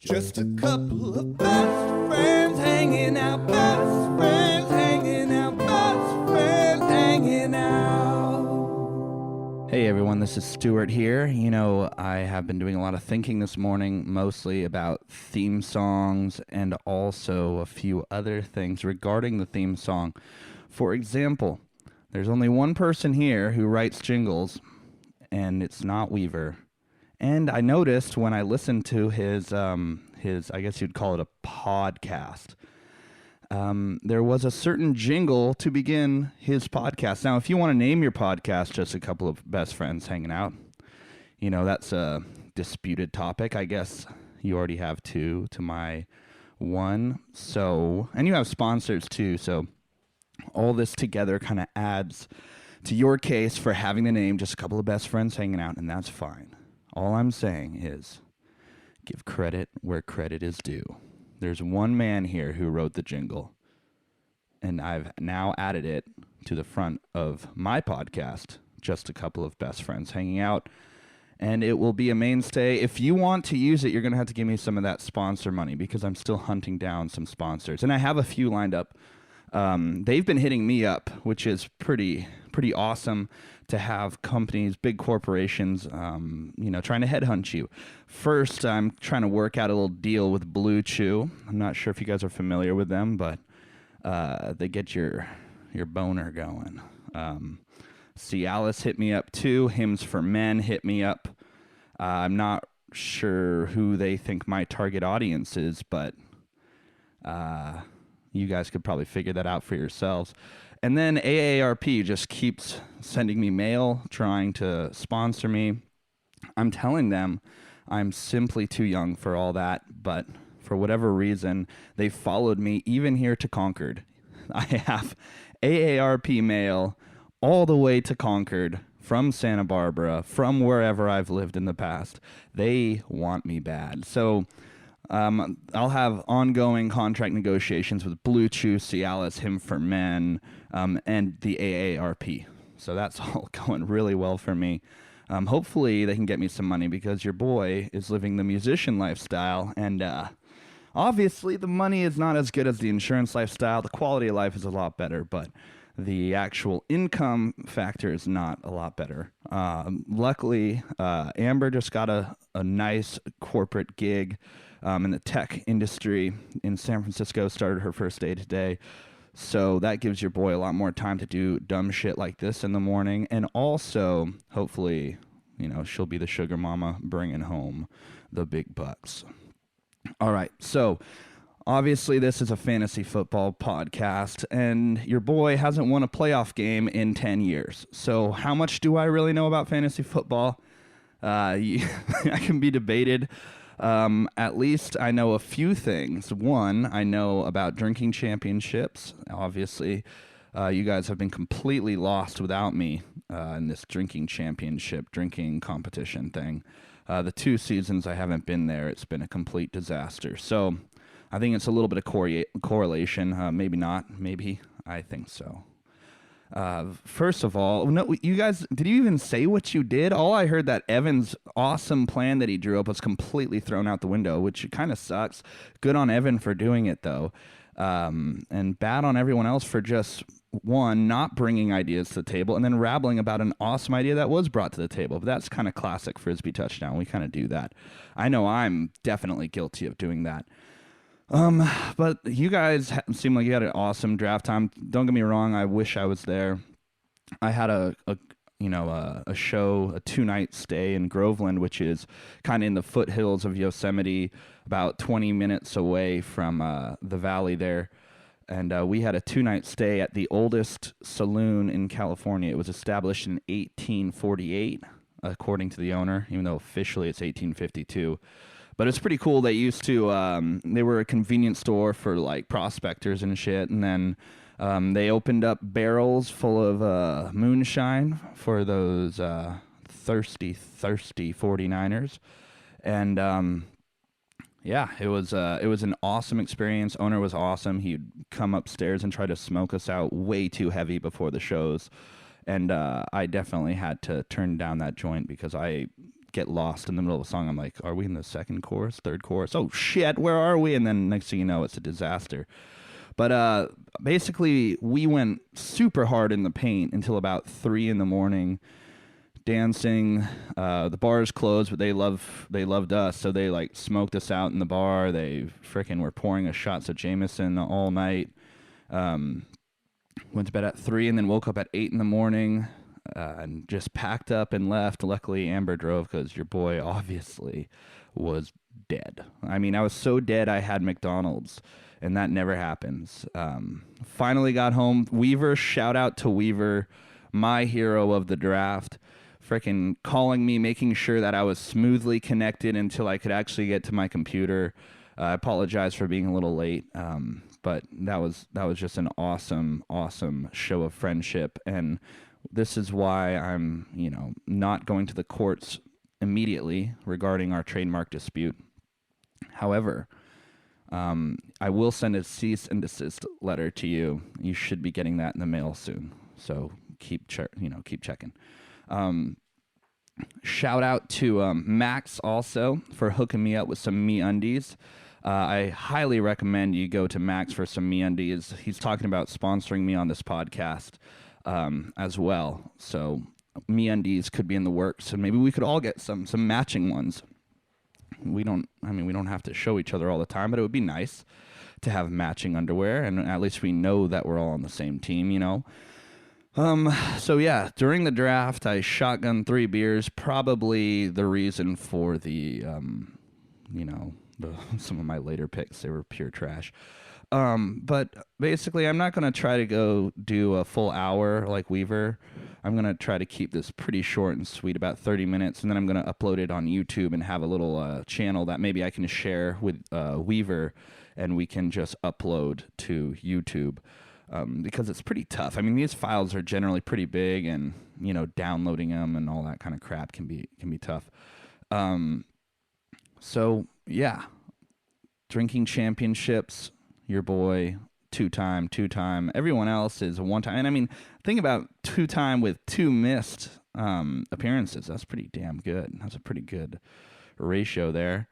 Just a couple of best friends hanging out, best friends hanging out, best friends hanging out. Hey everyone, this is Stewart here. You know, I have been doing a lot of thinking this morning, mostly about theme songs and also a few other things regarding the theme song. For example, there's only one person here who writes jingles, and it's not Weaver. And I noticed when I listened to his I guess you'd call it a podcast, there was a certain jingle to begin his podcast. Now, if you want to name your podcast just a couple of best friends hanging out, you know, that's a disputed topic. I guess you already have two to my one. So, and you have sponsors too. So all this together kind of adds to your case for having the name just a couple of best friends hanging out, and that's fine. All I'm saying is give credit where credit is due. There's one man here who wrote the jingle, and I've now added it to the front of my podcast, just a couple of best friends hanging out, and it will be a mainstay. If you want to use it, you're going to have to give me some of that sponsor money because I'm still hunting down some sponsors, and I have a few lined up. They've been hitting me up, which is pretty awesome to have companies, big corporations, trying to headhunt you. First, I'm trying to work out a little deal with Blue Chew. I'm not sure if you guys are familiar with them, but they get your boner going. Cialis hit me up too. Hymns for Men hit me up. I'm not sure who they think my target audience is, but you guys could probably figure that out for yourselves. And then AARP just keeps sending me mail, trying to sponsor me. I'm telling them I'm simply too young for all that, but for whatever reason, they followed me even here to Concord. I have AARP mail all the way to Concord from Santa Barbara, from wherever I've lived in the past. They want me bad. So I'll have ongoing contract negotiations with Blue Chew, Cialis, Hymn for Men, and the AARP. So that's all going really well for me. Hopefully they can get me some money because your boy is living the musician lifestyle, and obviously the money is not as good as the insurance lifestyle. The quality of life is a lot better, but the actual income factor is not a lot better. Luckily, Amber just got a nice corporate gig in the tech industry in San Francisco, started her first day today. So that gives your boy a lot more time to do dumb shit like this in the morning. And also, hopefully, you know, she'll be the sugar mama bringing home the big bucks. All right. So obviously this is a fantasy football podcast, and your boy hasn't won a playoff game in 10 years. So how much do I really know about fantasy football? I can be debated. At least I know a few things. One, I know about drinking championships. Obviously, you guys have been completely lost without me in this drinking competition thing. The 2 seasons I haven't been there, it's been a complete disaster. So I think it's a little bit of correlation. Maybe not. Maybe. I think so. First of all, no, you guys, did you even say what you did? All I heard that Evan's awesome plan that he drew up was completely thrown out the window, which kind of sucks. Good on Evan for doing it, though. And bad on everyone else for just, one, not bringing ideas to the table, and then rattling about an awesome idea that was brought to the table. But that's kind of classic Frisbee Touchdown. We kind of do that. I know I'm definitely guilty of doing that. But you guys seem like you had an awesome draft time. Don't get me wrong. I wish I was there. I had a show, a 2-night stay in Groveland, which is kind of in the foothills of Yosemite, about 20 minutes away from the valley there. And we had a 2-night stay at the oldest saloon in California. It was established in 1848, according to the owner, even though officially it's 1852. But it's pretty cool. They used to, they were a convenience store for like prospectors and shit. And then they opened up barrels full of moonshine for those thirsty 49ers. And yeah, it was an awesome experience. Owner was awesome. He'd come upstairs and try to smoke us out way too heavy before the shows. And I definitely had to turn down that joint because I get lost in the middle of a song. I'm like, are we in the second chorus, third chorus? Oh shit, where are we? And then next thing you know, it's a disaster. But basically, we went super hard in the paint until about 3 a.m. dancing. The bars closed, but they loved us, so they like smoked us out in the bar. They freaking were pouring us shots of Jameson all night. Went to bed at 3 and then woke up at 8 a.m. And just packed up and left. Luckily, Amber drove because your boy obviously was dead. I mean, I was so dead I had McDonald's, and that never happens. Finally got home. Weaver, shout out to Weaver, my hero of the draft. Freaking calling me, making sure that I was smoothly connected until I could actually get to my computer. I apologize for being a little late, but that was just an awesome show of friendship. And this is why I'm, not going to the courts immediately regarding our trademark dispute. However, I will send a cease and desist letter to you. You should be getting that in the mail soon. So keep checking. Shout out to Max also for hooking me up with some MeUndies. I highly recommend you go to Max for some MeUndies. He's talking about sponsoring me on this podcast as well. So MeUndies could be in the works, and maybe we could all get some matching ones. We don't have to show each other all the time, but it would be nice to have matching underwear, and at least we know that we're all on the same team, So yeah, during the draft, I shotgunned 3 beers, probably the reason for the, some of my later picks, they were pure trash. But basically, I'm not going to try to go do a full hour like Weaver. I'm going to try to keep this pretty short and sweet, about 30 minutes, and then I'm going to upload it on YouTube and have a little channel that maybe I can share with Weaver, and we can just upload to YouTube. Because it's pretty tough. I mean, these files are generally pretty big, and downloading them and all that kind of crap can be tough. So yeah, drinking championships. Your boy, two-time. Everyone else is a one-time. And I mean, think about 2-time with 2 missed appearances. That's pretty damn good. That's a pretty good ratio there.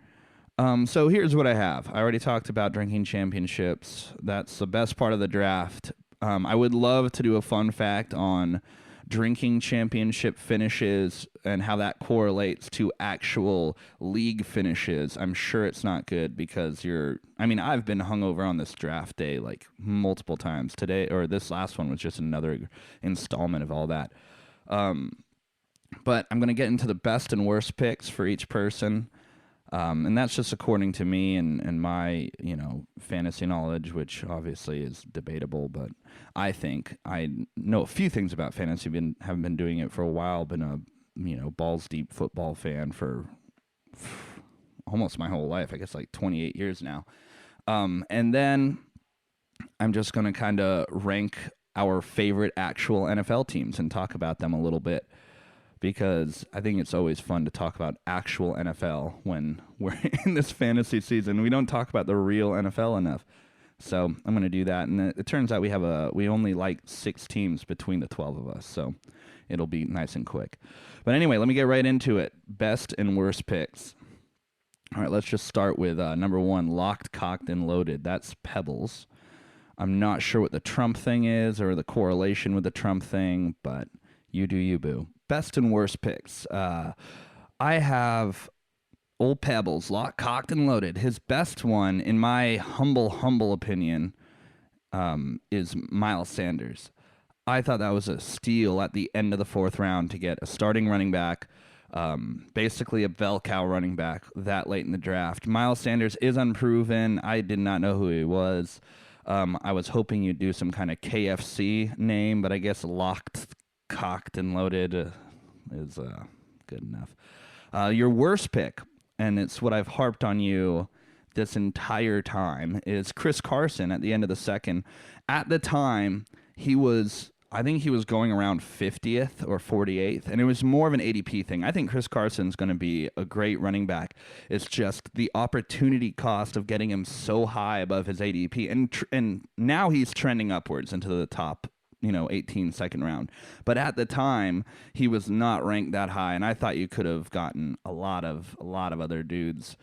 So here's what I have. I already talked about drinking championships. That's the best part of the draft. I would love to do a fun fact on drinking championship finishes and how that correlates to actual league finishes. I'm sure it's not good because I've been hungover on this draft day like multiple times. Today, or this last one was just another installment of all that. But I'm going to get into the best and worst picks for each person. And that's just according to me and my, fantasy knowledge, which obviously is debatable. But I think I know a few things about fantasy. Haven't been doing it for a while. Been a, balls deep football fan for almost my whole life. I guess like 28 years now. And then I'm just going to kind of rank our favorite actual NFL teams and talk about them a little bit, because I think it's always fun to talk about actual NFL when we're in this fantasy season. We don't talk about the real NFL enough. So I'm going to do that. And it turns out we only like 6 teams between the 12 of us. So it'll be nice and quick. But anyway, let me get right into it. Best and worst picks. All right, let's just start with number 1, locked, cocked, and loaded. That's Pebbles. I'm not sure what the Trump thing is or the correlation with the Trump thing, but you do you, boo. Best and worst picks. I have Old Pebbles, locked, cocked, and loaded. His best one, in my humble opinion, is Miles Sanders. I thought that was a steal at the end of the 4th round to get a starting running back, basically a bell cow running back that late in the draft. Miles Sanders is unproven. I did not know who he was. I was hoping you'd do some kind of KFC name, but I guess locked, cocked, and loaded is good enough. Your worst pick, and it's what I've harped on you this entire time, is Chris Carson at the end of the 2nd. At the time, I think he was going around 50th or 48th, and it was more of an ADP thing. I think Chris Carson's going to be a great running back. It's just the opportunity cost of getting him so high above his ADP, and now he's trending upwards into the top 18 second round. But at the time, he was not ranked that high, and I thought you could have gotten a lot of other dudes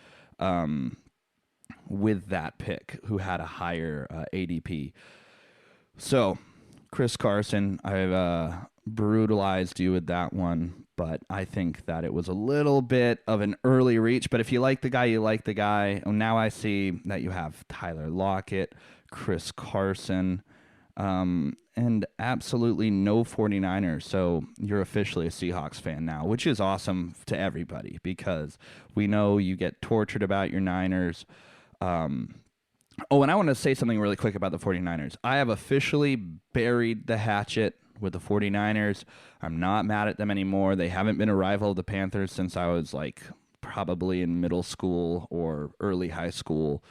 with that pick who had a higher ADP. So, Chris Carson, I've brutalized you with that one, but I think that it was a little bit of an early reach. But if you like the guy, you like the guy. Oh, now I see that you have Tyler Lockett, Chris Carson, and absolutely no 49ers. So you're officially a Seahawks fan now, which is awesome to everybody because we know you get tortured about your Niners. Oh, and I want to say something really quick about the 49ers. I have officially buried the hatchet with the 49ers. I'm not mad at them anymore. They haven't been a rival of the Panthers since I was like probably in middle school or early high school.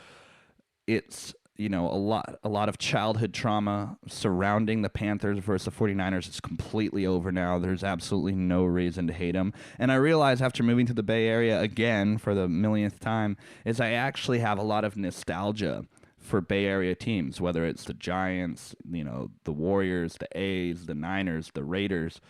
It's, a lot of childhood trauma surrounding the Panthers versus the 49ers. It's completely over now. There's absolutely no reason to hate them. And I realize after moving to the Bay Area again for the millionth time is I actually have a lot of nostalgia for Bay Area teams, whether it's the Giants, the Warriors, the A's, the Niners, the Raiders,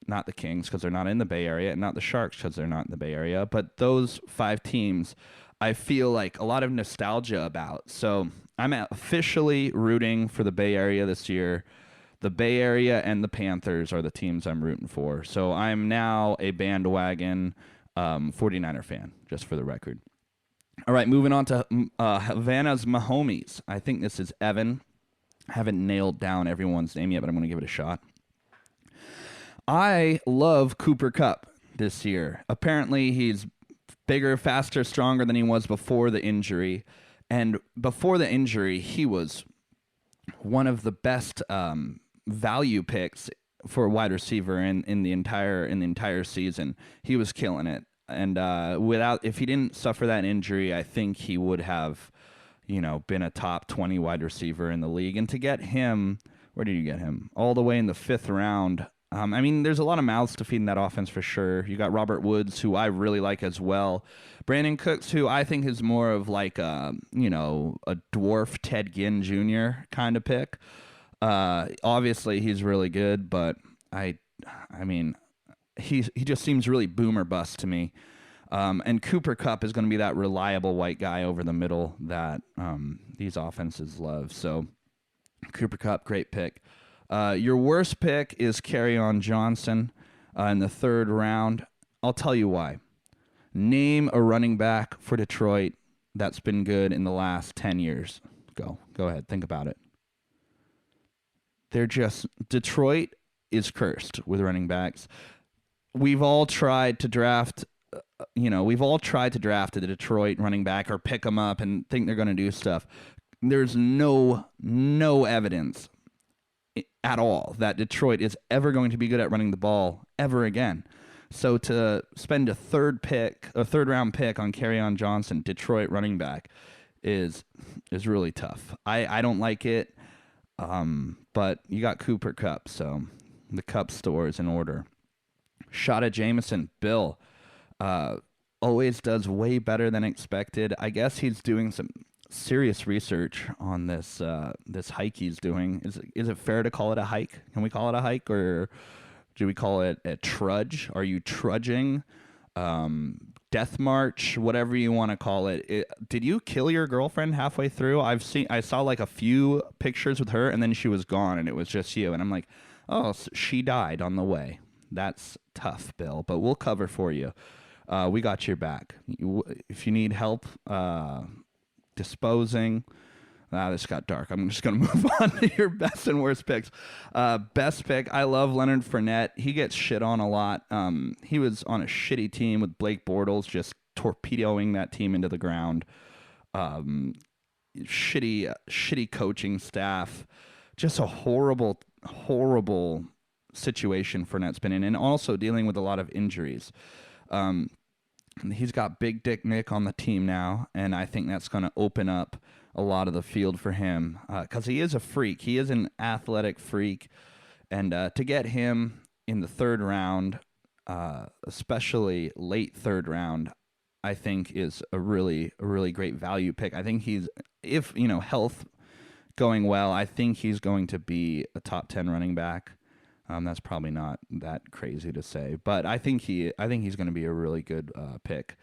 not the Kings because they're not in the Bay Area, and not the Sharks because they're not in the Bay Area. But those 5 teams I feel like a lot of nostalgia about. So I'm officially rooting for the Bay Area this year. The Bay Area and the Panthers are the teams I'm rooting for. So I'm now a bandwagon 49er fan, just for the record. All right, moving on to Havana's Mahomies. I think this is Evan. I haven't nailed down everyone's name yet, but I'm going to give it a shot. I love Cooper Kupp this year. Apparently, he's bigger, faster, stronger than he was before the injury. And before the injury, he was one of the best value picks for a wide receiver in the entire season. He was killing it. And if he didn't suffer that injury, I think he would have, been a top 20 wide receiver in the league. And to get him, where did you get him? All the way in the 5th round. There's a lot of mouths to feed in that offense for sure. You got Robert Woods, who I really like as well. Brandon Cooks, who I think is more of like a dwarf Ted Ginn Jr. kind of pick. Obviously, he's really good, but he just seems really boom or bust to me. And Cooper Kupp is going to be that reliable white guy over the middle that these offenses love. So Cooper Kupp, great pick. Your worst pick is Kerryon Johnson in the 3rd round. I'll tell you why. Name a running back for Detroit that's been good in the last 10 years. Go ahead. Think about it. Detroit is cursed with running backs. We've all tried to draft, a Detroit running back or pick them up and think they're going to do stuff. There's no evidence at all that Detroit is ever going to be good at running the ball ever again. So to spend a 3rd round pick on Kerryon Johnson, Detroit running back, is really tough. I don't like it, but you got Cooper Kupp, so the Kupp store is in order. Shada Jameson, Bill, always does way better than expected. I guess he's doing some serious research on this hike he's doing. Is it fair to call it a hike? Can we call it a hike, or do we call it a trudge? Are you trudging? Death march, whatever you want to call it. Did you kill your girlfriend halfway through? I saw like a few pictures with her, and then she was gone, and it was just you. And I'm like, oh, so she died on the way. That's tough, Bill, but we'll cover for you. We got your back. If you need help disposing, this got dark. I'm just going to move on to your best and worst picks. Best pick, I love Leonard Fournette. He gets shit on a lot. He was on a shitty team with Blake Bortles just torpedoing that team into the ground. Shitty coaching staff. Just a horrible situation Fournette's been in, and also dealing with a lot of injuries. He's got Big Dick Nick on the team now, and I think that's going to open up a lot of the field for him because he is a freak. He is an athletic freak, and to get him in the 3rd round, especially late 3rd round, I think is a really great value pick. I think he's, if health going well. I think he's going to be a top 10 running back. That's probably not that crazy to say, but I think he's going to be a really good pick.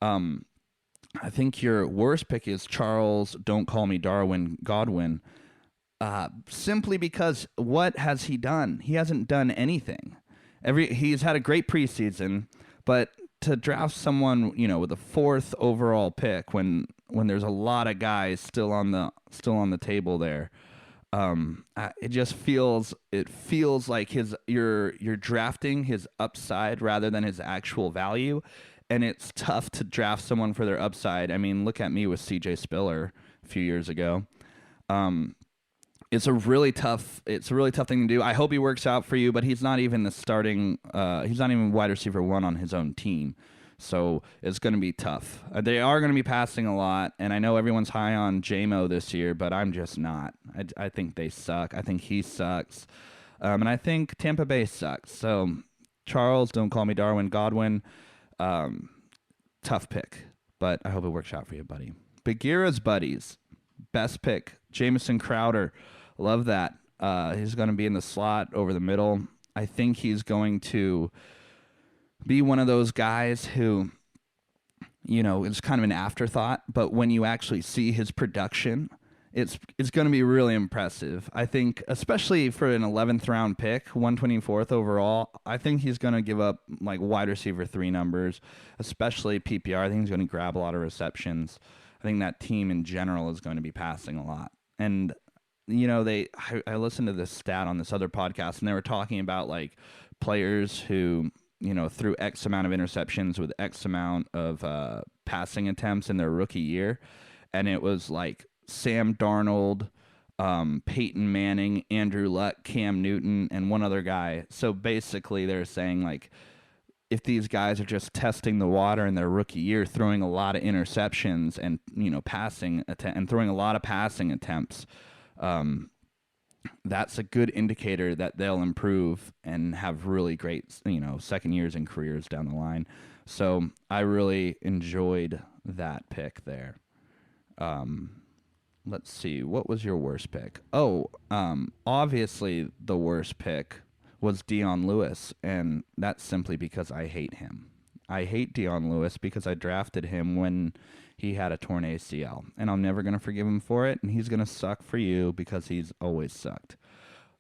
I think your worst pick is Charles. Don't call me Darwin Godwin. Simply because what has he done? He hasn't done anything. He's had a great preseason, but to draft someone, with a 4th overall pick when there's a lot of guys still on the table there, it just feels like you're drafting his upside rather than his actual value, and it's tough to draft someone for their upside. I mean, look at me with CJ Spiller a few years ago. It's a really tough thing to do. I hope he works out for you, but he's not even the starting. He's not even wide receiver 1 on his own team, so it's going to be tough. They are going to be passing a lot, and I know everyone's high on JMO this year, but I'm just not. I think they suck. I think he sucks, and I think Tampa Bay sucks. So Charles, don't call me Darwin Godwin. Tough pick, but I hope it works out for you, buddy. Bagheera's buddies, best pick, Jamison Crowder. Love that. He's going to be in the slot over the middle. I think he's going to be one of those guys who, it's kind of an afterthought, but when you actually see his production, it's going to be really impressive. I think, especially for an 11th round pick, 124th overall, I think he's going to give up like wide receiver 3 numbers, especially PPR. I think he's going to grab a lot of receptions. I think that team in general is going to be passing a lot. And I listened to this stat on this other podcast, and they were talking about like players who, threw X amount of interceptions with X amount of passing attempts in their rookie year. And it was like Sam Darnold, Peyton Manning, Andrew Luck, Cam Newton, and one other guy. So basically they're saying like, if these guys are just testing the water in their rookie year, throwing a lot of interceptions and, and throwing a lot of passing attempts, that's a good indicator that they'll improve and have really great, second years and careers down the line. So I really enjoyed that pick there. Let's see. What was your worst pick? Obviously the worst pick was Dion Lewis, and that's simply because I hate him. I hate Dion Lewis because I drafted him when he had a torn ACL, and I'm never going to forgive him for it, and he's going to suck for you because he's always sucked.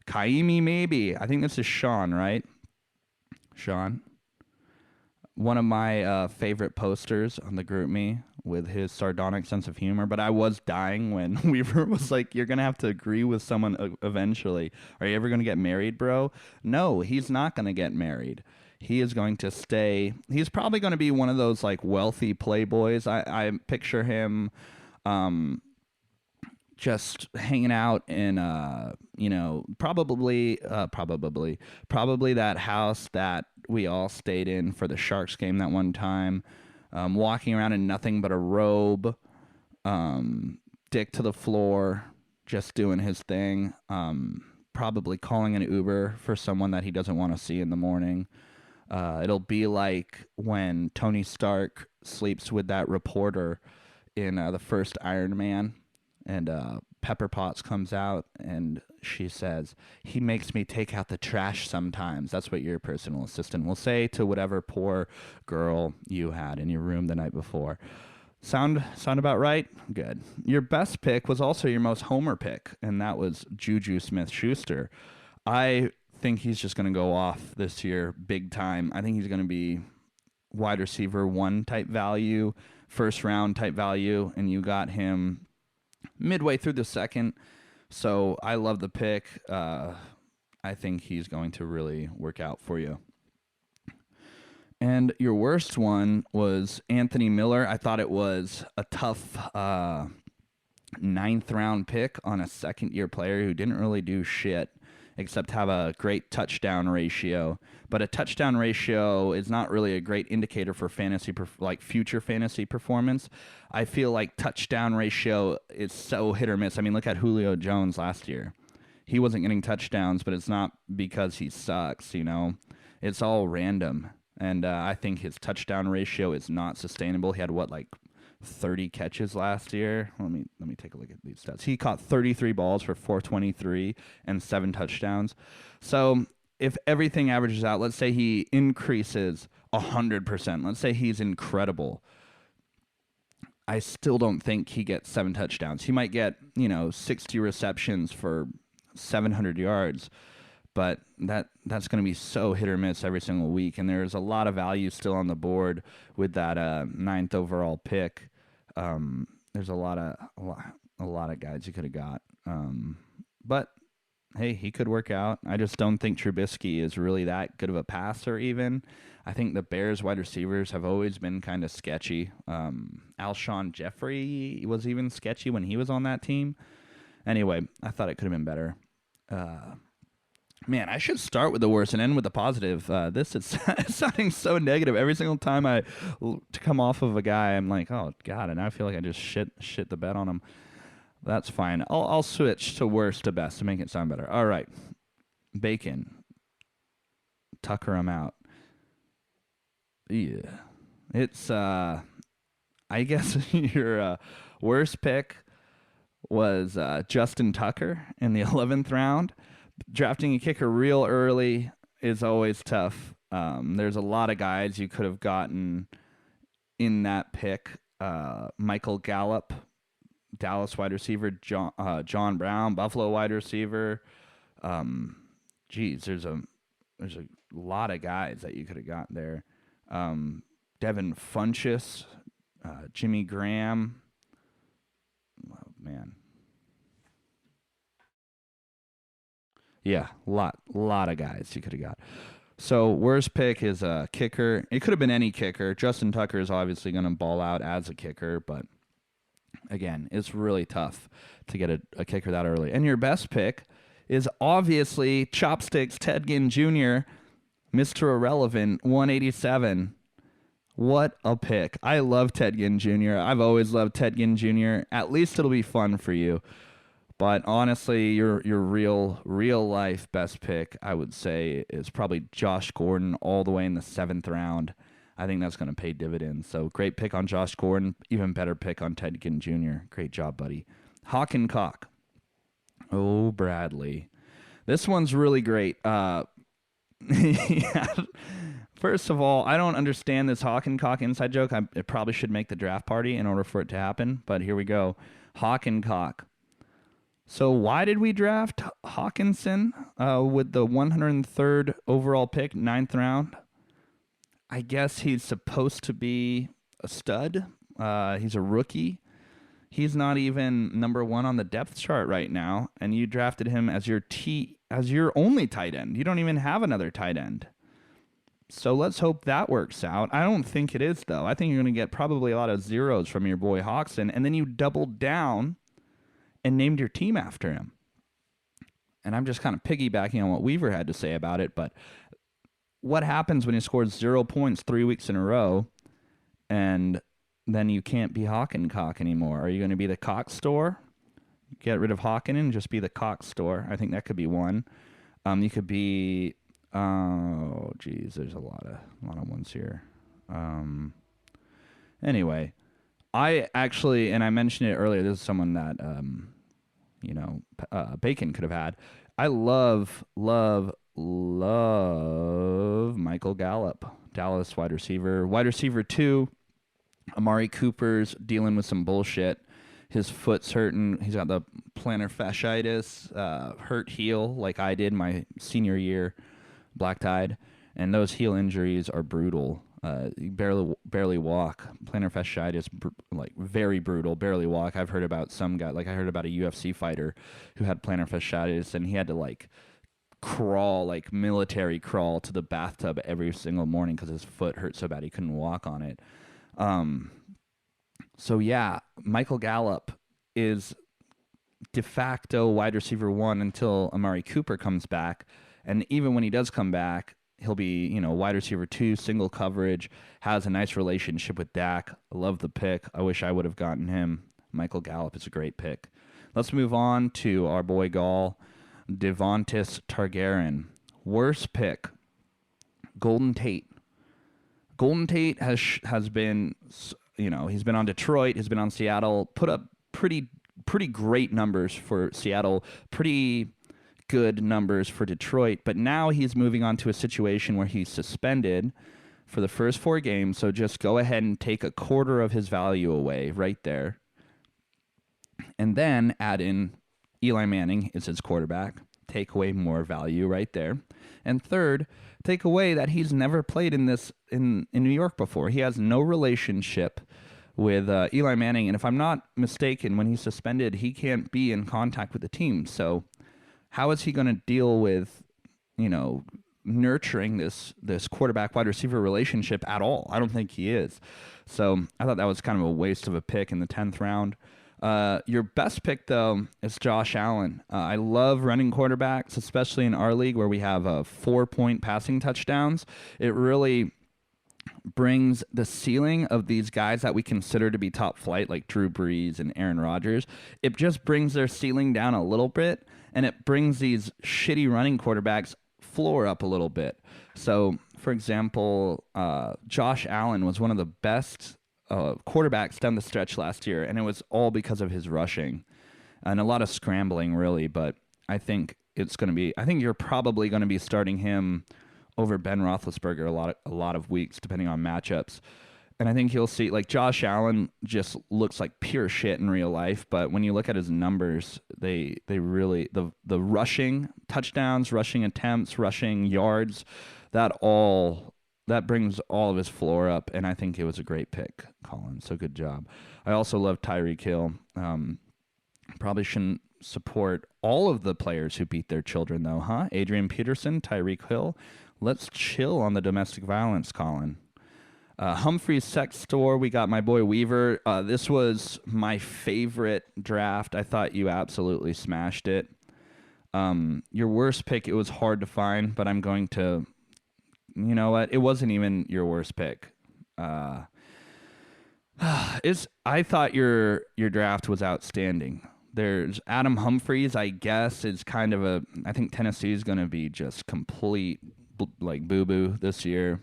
Kaimi, maybe. I think this is Sean, right? Sean? One of my favorite posters on the GroupMe with his sardonic sense of humor, but I was dying when Weaver was like, you're going to have to agree with someone eventually. Are you ever going to get married, bro? No, he's not going to get married. He is going to stay. He's probably going to be one of those like wealthy playboys. I picture him just hanging out in probably that house that we all stayed in for the Sharks game that one time, walking around in nothing but a robe, dick to the floor, just doing his thing, probably calling an Uber for someone that he doesn't want to see in the morning. It'll be like when Tony Stark sleeps with that reporter in the first Iron Man, and Pepper Potts comes out and she says, he makes me take out the trash sometimes. That's what your personal assistant will say to whatever poor girl you had in your room the night before. Sound about right? Good. Your best pick was also your most homer pick, and that was Juju Smith-Schuster. I think he's just going to go off this year big time. I think he's going to be wide receiver 1 type value, first round type value, and you got him midway through the second. So I love the pick. I think he's going to really work out for you. And your worst one was Anthony Miller. I thought it was a tough 9th round pick on a second-year player who didn't really do shit except have a great touchdown ratio. But a touchdown ratio is not really a great indicator for future fantasy performance. I feel like touchdown ratio is so hit or miss. I mean, look at Julio Jones last year. He wasn't getting touchdowns, but it's not because he sucks, It's all random. And I think his touchdown ratio is not sustainable. He had 30 catches last year? Let me me take a look at these stats. He caught 33 balls for 423 and 7 touchdowns. So if everything averages out, let's say he increases 100%. Let's say he's incredible. I still don't think he gets 7 touchdowns. He might get, 60 receptions for 700 yards, but that's going to be so hit or miss every single week. And there's a lot of value still on the board with that 9th overall pick. There's a lot of guys you could have got. But hey, he could work out. I just don't think Trubisky is really that good of a passer even. I think the Bears wide receivers have always been kind of sketchy. Alshon Jeffrey was even sketchy when he was on that team. Anyway, I thought it could have been better. Man, I should start with the worst and end with the positive. This is sounding so negative. Every single time I come off of a guy, I'm like, oh, God, and I feel like I just shit the bed on him. That's fine. I'll switch to worst to best to make it sound better. All right. Bacon. Tucker him out. Yeah. It's, I guess your worst pick was Justin Tucker in the 11th round. Drafting a kicker real early is always tough. There's a lot of guys you could have gotten in that pick. Michael Gallup, Dallas wide receiver, John Brown, Buffalo wide receiver. There's a lot of guys that you could have gotten there. Devin Funchess, Jimmy Graham. Oh, man. Yeah, lot of guys you could have got. So worst pick is a kicker. It could have been any kicker. Justin Tucker is obviously going to ball out as a kicker, but again, it's really tough to get a kicker that early. And your best pick is obviously Chopsticks Ted Ginn Jr., Mr. Irrelevant, 187. What a pick. I love Ted Ginn Jr. I've always loved Ted Ginn Jr. At least it'll be fun for you. But honestly, your real life best pick, I would say, is probably Josh Gordon all the way in the 7th round. I think that's going to pay dividends. So great pick on Josh Gordon. Even better pick on Ted Ginn Jr. Great job, buddy. Hawk and Cock. Oh, Bradley. This one's really great. Yeah. First of all, I don't understand this Hawk and Cock inside joke. It probably should make the draft party in order for it to happen. But here we go. Hawk and Cock. So why did we draft Hawkinson with the 103rd overall pick, 9th round? I guess he's supposed to be a stud. He's a rookie. He's not even number 1 on the depth chart right now, and you drafted him as your only tight end. You don't even have another tight end. So let's hope that works out. I don't think it is, though. I think you're going to get probably a lot of zeros from your boy Hawkinson, and then you doubled down and named your team after him. And I'm just kind of piggybacking on what Weaver had to say about it, but what happens when you score 0 points 3 weeks in a row and then you can't be Hawk and Cock anymore? Are you going to be the Cock store? Get rid of Hawken and just be the Cock store. I think that could be one. You could be, oh geez, there's a lot of ones here. Anyway, I actually, and I mentioned it earlier, this is someone that, Bacon could have had. I love Michael Gallup, Dallas wide receiver. Wide receiver 2, Amari Cooper's dealing with some bullshit. His foot's hurting. He's got the plantar fasciitis, hurt heel like I did my senior year, black-tied. And those heel injuries are brutal. You barely walk. Plantar fasciitis, very brutal. Barely walk. I've heard about some guy, I heard about a UFC fighter who had plantar fasciitis, and he had to crawl, military crawl to the bathtub every single morning because his foot hurt so bad he couldn't walk on it. So yeah, Michael Gallup is de facto wide receiver 1 until Amari Cooper comes back, and even when he does come back, he'll be, wide receiver 2, single coverage, has a nice relationship with Dak. I love the pick. I wish I would have gotten him. Michael Gallup is a great pick. Let's move on to our boy Gall, Devontis Targaryen. Worst pick, Golden Tate. Golden Tate has been, he's been on Detroit, he's been on Seattle, put up pretty pretty great numbers for Seattle, pretty good numbers for Detroit, but now he's moving on to a situation where he's suspended for the first 4 games, so just go ahead and take a quarter of his value away right there. And then add in Eli Manning is his quarterback. Take away more value right there. And third, take away that he's never played in New York before. He has no relationship with Eli Manning, and if I'm not mistaken, when he's suspended, he can't be in contact with the team. So how is he going to deal with, nurturing this quarterback wide receiver relationship at all? I don't think he is. So I thought that was kind of a waste of a pick in the 10th round. Your best pick, though, is Josh Allen. I love running quarterbacks, especially in our league where we have 4-point passing touchdowns. It really brings the ceiling of these guys that we consider to be top flight, like Drew Brees and Aaron Rodgers. It just brings their ceiling down a little bit, and it brings these shitty running quarterbacks' floor up a little bit. So, for example, Josh Allen was one of the best quarterbacks down the stretch last year, and it was all because of his rushing and a lot of scrambling, really. But I think you're probably going to be starting him over Ben Roethlisberger a lot of weeks, depending on matchups. And I think you'll see, like, Josh Allen just looks like pure shit in real life, but when you look at his numbers, they really, the rushing touchdowns, rushing attempts, rushing yards, that brings all of his floor up, and I think it was a great pick, Colin. So good job. I also love Tyreek Hill. Probably shouldn't support all of the players who beat their children, though, huh? Adrian Peterson, Tyreek Hill. Let's chill on the domestic violence, Colin. Humphrey's Sex Store, we got my boy Weaver. This was my favorite draft. I thought you absolutely smashed it. Your worst pick, it was hard to find, but I'm going to... You know what? It wasn't even your worst pick. I thought your draft was outstanding. There's Adam Humphries, I guess, is kind of I think Tennessee is going to be just complete boo-boo this year.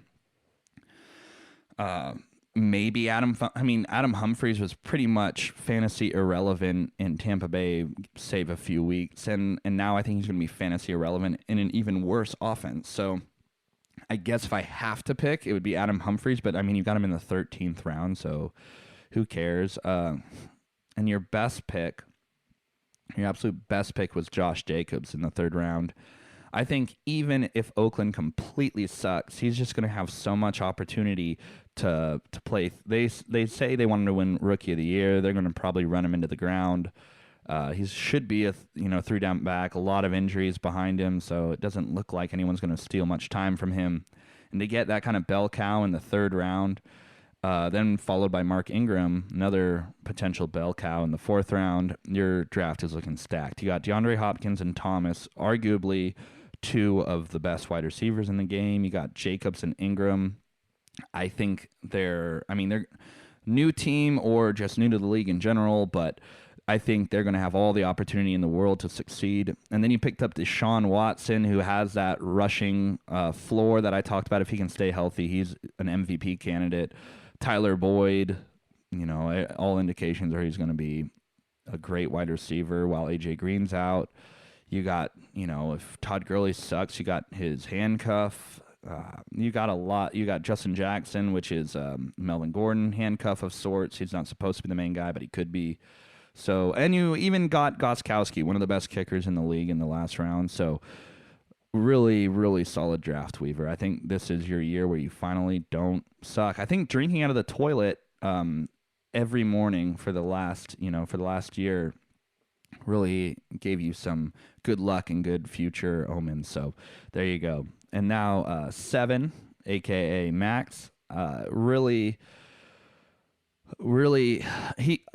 Maybe Adam Humphries was pretty much fantasy irrelevant in Tampa Bay, save a few weeks, and now I think he's going to be fantasy irrelevant in an even worse offense. So I guess if I have to pick, it would be Adam Humphries, but I mean, you got him in the 13th round, so who cares? And your absolute best pick was Josh Jacobs in the 3rd round. I think even if Oakland completely sucks, he's just going to have so much opportunity to play. They say they want him to win Rookie of the Year. They're going to probably run him into the ground. He should be a 3-down back. A lot of injuries behind him, so it doesn't look like anyone's going to steal much time from him. And to get that kind of bell cow in the 3rd round, then followed by Mark Ingram, another potential bell cow in the 4th round, your draft is looking stacked. You got DeAndre Hopkins and Thomas, arguably 2 of the best wide receivers in the game. You got Jacobs and Ingram. I think they're new team or just new to the league in general, but I think they're going to have all the opportunity in the world to succeed. And then you picked up Deshaun Watson, who has that rushing floor that I talked about. If he can stay healthy, he's an MVP candidate. Tyler Boyd, all indications are he's going to be a great wide receiver while A.J. Green's out. You got, if Todd Gurley sucks, you got his handcuff. You got a lot. You got Justin Jackson, which is Melvin Gordon handcuff of sorts. He's not supposed to be the main guy, but he could be. So, and you even got Gostkowski, one of the best kickers in the league in the last round. So, really, really solid draft, Weaver. I think this is your year where you finally don't suck. I think drinking out of the toilet every morning for the last year really gave you some good luck and good future omens. So, there you go. And now 7, a.k.a. Max, really,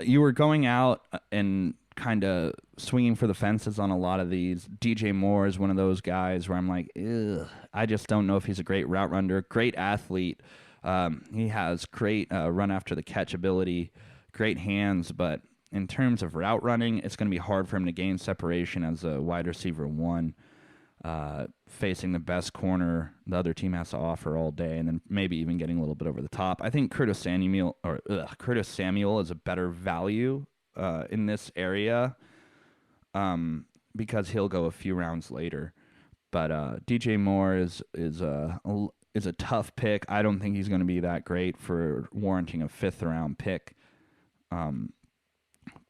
you were going out and kind of swinging for the fences on a lot of these. DJ Moore is one of those guys where I'm like, ugh, I just don't know if he's a great route runner, great athlete. He has great run after the catch ability, great hands, but in terms of route running, it's going to be hard for him to gain separation as a wide receiver 1. Facing the best corner the other team has to offer all day, and then maybe even getting a little bit over the top. I think Curtis Samuel is a better value in this area, because he'll go a few rounds later. But DJ Moore is a tough pick. I don't think he's going to be that great for warranting a 5th round pick.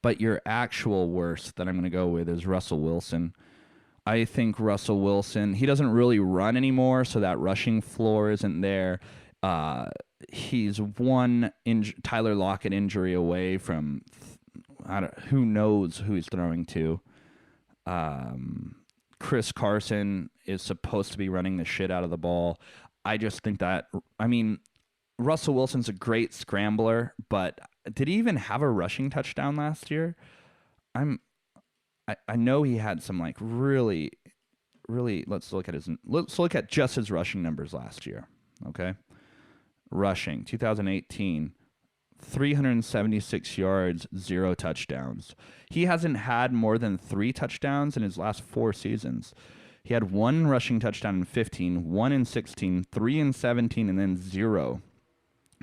But your actual worst that I'm going to go with is Russell Wilson. I think Russell Wilson, he doesn't really run anymore, so that rushing floor isn't there. He's one Tyler Lockett injury away from who knows who he's throwing to. Chris Carson is supposed to be running the shit out of the ball. I just think that, I mean, Russell Wilson's a great scrambler, but did he even have a rushing touchdown last year? I know he had some like really, let's look at just his rushing numbers last year. Okay. Rushing 2018, 376 yards, 0 touchdowns. He hasn't had more than 3 touchdowns in his last 4 seasons. He had 1 rushing touchdown in 15, 1 in 16, 3 in 17, and then 0.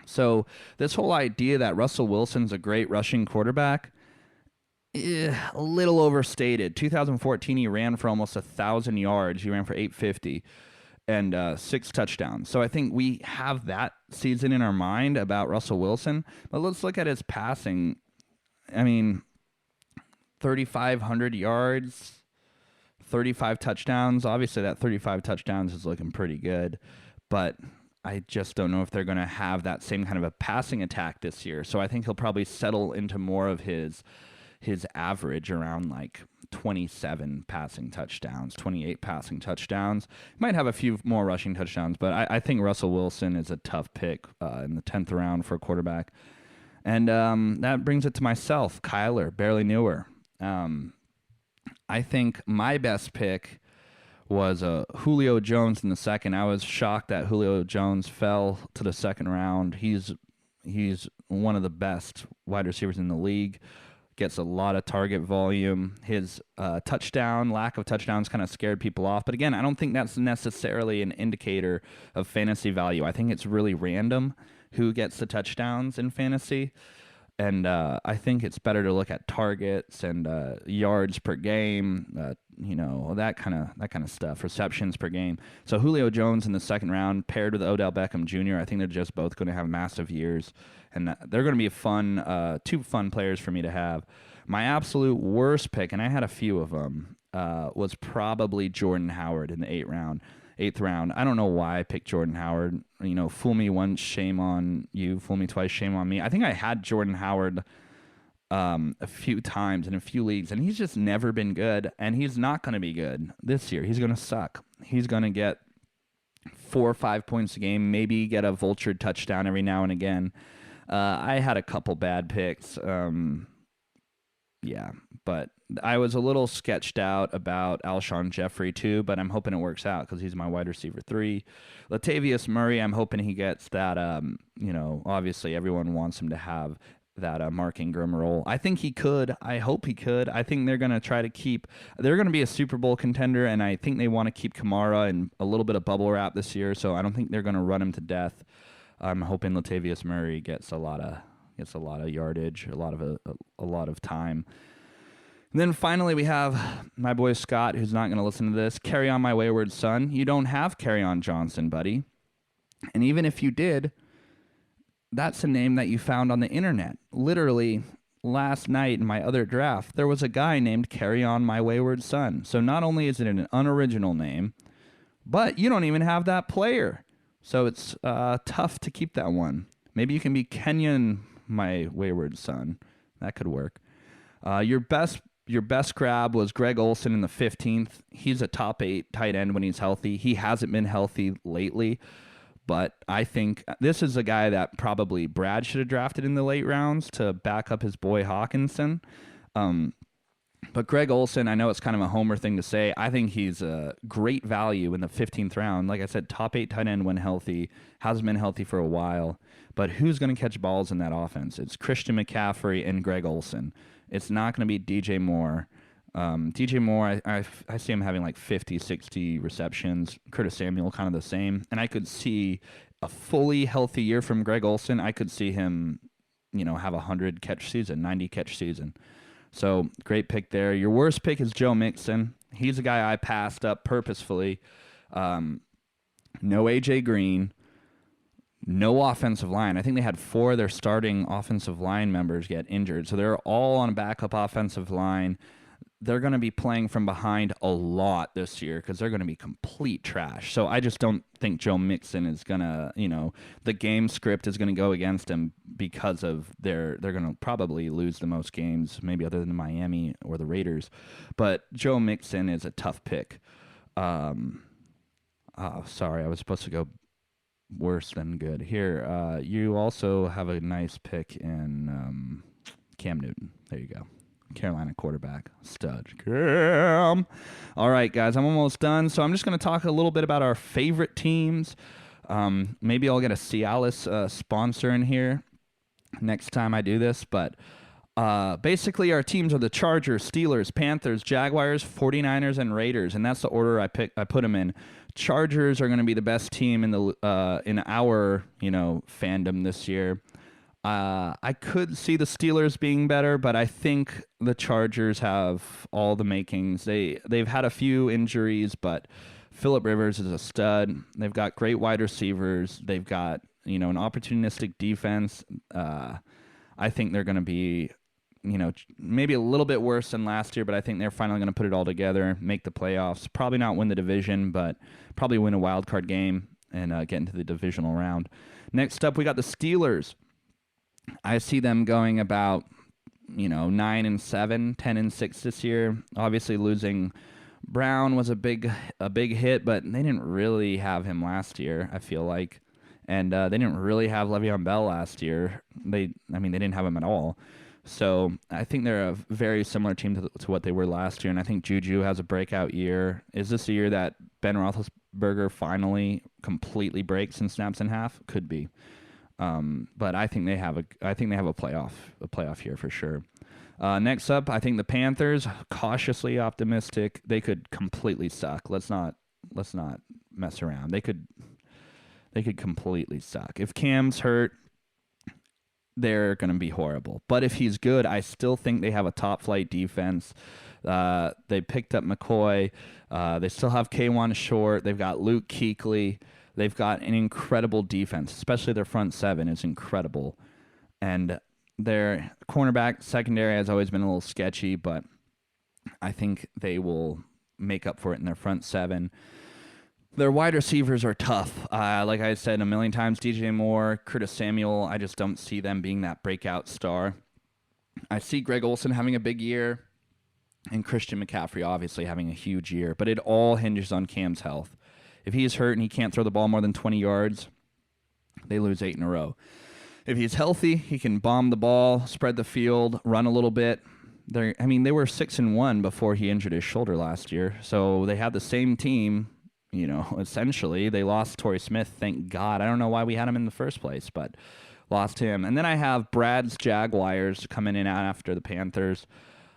So this whole idea that Russell Wilson's a great rushing quarterback, a little overstated. 2014, he ran for almost 1,000 yards. He ran for 850 and 6 touchdowns. So I think we have that season in our mind about Russell Wilson. But let's look at his passing. I mean, 3,500 yards, 35 touchdowns. Obviously, that 35 touchdowns is looking pretty good. But I just don't know if they're going to have that same kind of a passing attack this year. So I think he'll probably settle into more of his average around like 27 passing touchdowns, 28 passing touchdowns. Might have a few more rushing touchdowns, but I think Russell Wilson is a tough pick in the 10th round for a quarterback. And that brings it to myself, Kyler, barely newer. I think my best pick was Julio Jones in the second. I was shocked that Julio Jones fell to the second round. He's one of the best wide receivers in the league. Gets a lot of target volume. His lack of touchdowns kind of scared people off. But again, I don't think that's necessarily an indicator of fantasy value. I think it's really random who gets the touchdowns in fantasy. And I think it's better to look at targets and yards per game, that kind of stuff, receptions per game. So Julio Jones in the second round paired with Odell Beckham Jr., I think they're just both going to have massive years. And they're going to be two fun players for me to have. My absolute worst pick, and I had a few of them, was probably Jordan Howard in the 8th round. I don't know why I picked Jordan Howard. Fool me once, shame on you. Fool me twice, shame on me. I think I had Jordan Howard a few times in a few leagues, and he's just never been good, and he's not going to be good this year. He's going to suck. He's going to get 4 or 5 points a game, maybe get a vultured touchdown every now and again. I had a couple bad picks. But I was a little sketched out about Alshon Jeffrey too, but I'm hoping it works out because he's my wide receiver 3. Latavius Murray, I'm hoping he gets that, obviously everyone wants him to have that Mark Ingram role. I think he could. I hope he could. I think they're going to they're going to be a Super Bowl contender, and I think they want to keep Kamara in a little bit of bubble wrap this year, so I don't think they're going to run him to death. I'm hoping Latavius Murray gets a lot of yardage, a lot of time. And then finally we have my boy Scott, who's not going to listen to this. Carry on my wayward son. You don't have Carry-On Johnson, buddy. And even if you did, that's a name that you found on the internet. Literally, last night in my other draft, there was a guy named Carry On My Wayward Son. So not only is it an unoriginal name, but you don't even have that player. So it's tough to keep that one. Maybe you can be Kenyon My Wayward Son. That could work. Your best grab was Greg Olsen in the 15th. He's a top 8 tight end when he's healthy. He hasn't been healthy lately, but I think this is a guy that probably Brad should have drafted in the late rounds to back up his boy Hawkinson. But Greg Olsen, I know it's kind of a homer thing to say. I think he's a great value in the 15th round. Like I said, top 8 tight end when healthy. Hasn't been healthy for a while. But who's going to catch balls in that offense? It's Christian McCaffrey and Greg Olsen. It's not going to be DJ Moore. DJ Moore, I see him having like 50, 60 receptions. Curtis Samuel, kind of the same. And I could see a fully healthy year from Greg Olsen. I could see him have a 100-catch season, 90-catch season. So great pick there. Your worst pick is Joe Mixon. He's a guy I passed up purposefully. No A.J. Green. No offensive line. I think they had 4 of their starting offensive line members get injured. So they're all on a backup offensive line. They're going to be playing from behind a lot this year because they're going to be complete trash. So I just don't think Joe Mixon is going to, the game script is going to go against him because of they're going to probably lose the most games, maybe other than Miami or the Raiders. But Joe Mixon is a tough pick. Sorry, I was supposed to go worse than good. Here, you also have a nice pick in Cam Newton. There you go. Carolina quarterback. Stud. Cam. All right, guys, I'm almost done. So I'm just going to talk a little bit about our favorite teams. Maybe I'll get a Cialis sponsor in here next time I do this. But basically our teams are the Chargers, Steelers, Panthers, Jaguars, 49ers, and Raiders. And that's the order I put them in. Chargers are going to be the best team in our fandom this year. I could see the Steelers being better, but I think the Chargers have all the makings. They've had a few injuries, but Phillip Rivers is a stud. They've got great wide receivers. They've got an opportunistic defense. I think they're going to be maybe a little bit worse than last year, but I think they're finally going to put it all together, make the playoffs. Probably not win the division, but probably win a wild card game and get into the divisional round. Next up, we got the Steelers. I see them going about 9-7, 10-6 this year. Obviously, losing Brown was a big hit, but they didn't really have him last year, I feel like, and they didn't really have Le'Veon Bell last year. They didn't have him at all. So I think they're a very similar team to what they were last year, and I think Juju has a breakout year. Is this the year that Ben Roethlisberger finally completely breaks and snaps in half? Could be. But I think they have a playoff here for sure. Next up, I think the Panthers, cautiously optimistic. They could completely suck. Let's not mess around. They could completely suck. If Cam's hurt, they're going to be horrible. But if he's good, I still think they have a top flight defense. They picked up McCoy. They still have K'Wan Short. They've got Luke Kuechly. They've got an incredible defense, especially their front seven is incredible. And their cornerback secondary has always been a little sketchy, but I think they will make up for it in their front seven. Their wide receivers are tough. Like I said a million times, DJ Moore, Curtis Samuel, I just don't see them being that breakout star. I see Greg Olsen having a big year and Christian McCaffrey obviously having a huge year, but it all hinges on Cam's health. If he's hurt and he can't throw the ball more than 20 yards, they lose 8 in a row. If he's healthy, he can bomb the ball, spread the field, run a little bit. They were 6-1 before he injured his shoulder last year, so they had the same team. Essentially, they lost Torrey Smith. Thank God. I don't know why we had him in the first place, but lost him. And then I have Brad's Jaguars coming in after the Panthers.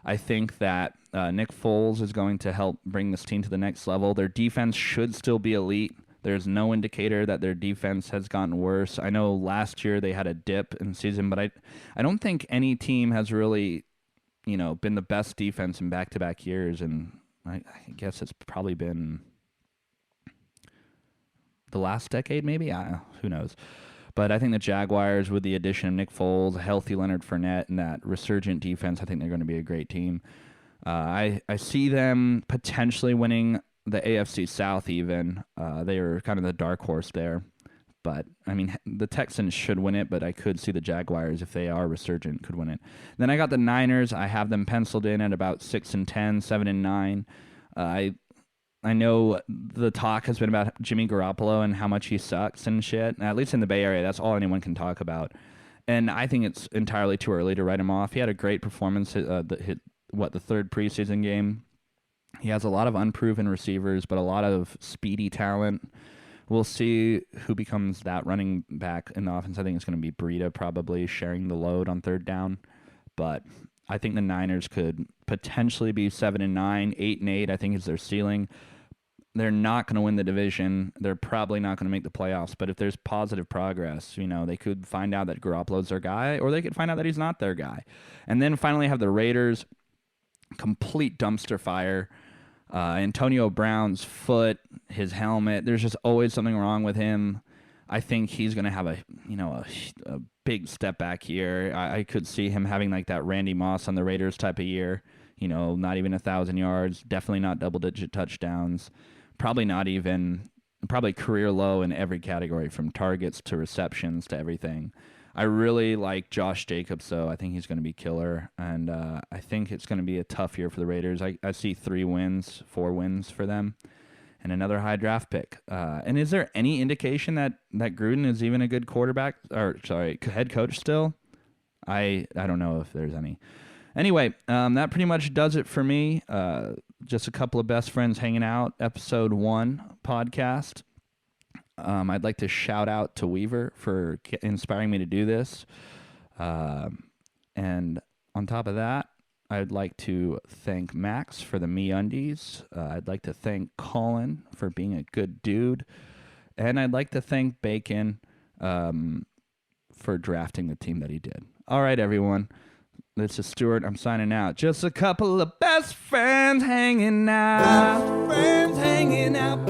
I think that Nick Foles is going to help bring this team to the next level. Their defense should still be elite. There's no indicator that their defense has gotten worse. I know last year they had a dip in season, but I don't think any team has really, been the best defense in back-to-back years. And I guess it's probably been the last decade, maybe? Who knows? But I think the Jaguars, with the addition of Nick Foles, a healthy Leonard Fournette, and that resurgent defense, I think they're going to be a great team. I see them potentially winning the AFC South even. They are kind of the dark horse there. But, the Texans should win it, but I could see the Jaguars, if they are resurgent, could win it. Then I got the Niners. I have them penciled in at about 6-10, 7-9. I know the talk has been about Jimmy Garoppolo and how much he sucks and shit. At least in the Bay Area, that's all anyone can talk about. And I think it's entirely too early to write him off. He had a great performance the third preseason game. He has a lot of unproven receivers, but a lot of speedy talent. We'll see who becomes that running back in the offense. I think it's going to be Breida probably sharing the load on third down. But I think the Niners could potentially be 7-9, 8-8. I think is their ceiling. they're not going to win the division. They're probably not going to make the playoffs. But if there's positive progress, you know, they could find out that Garoppolo's their guy, or they could find out that he's not their guy. And then finally have the Raiders, complete dumpster fire. Antonio Brown's foot, his helmet, there's just always something wrong with him. I think he's going to have a big step back here. I could see him having like that Randy Moss on the Raiders type of year. You know, not even 1,000 yards, definitely not double-digit touchdowns, probably career low in every category from targets to receptions to everything. I really like Josh Jacobs, though. I think he's going to be killer, and I think it's going to be a tough year for the Raiders. I see 4 wins for them, and another high draft pick. And is there any indication that Gruden is even a good head coach still? I don't know if there's any. Anyway, that pretty much does it for me. Just a couple of best friends hanging out, episode 1 podcast. I'd like to shout out to Weaver for inspiring me to do this. And on top of that, I'd like to thank Max for the MeUndies. I'd like to thank Colin for being a good dude. And I'd like to thank Bacon for drafting the team that he did. All right, everyone. This is Stewart. I'm signing out. Just a couple of best friends hanging out. Best friends hanging out.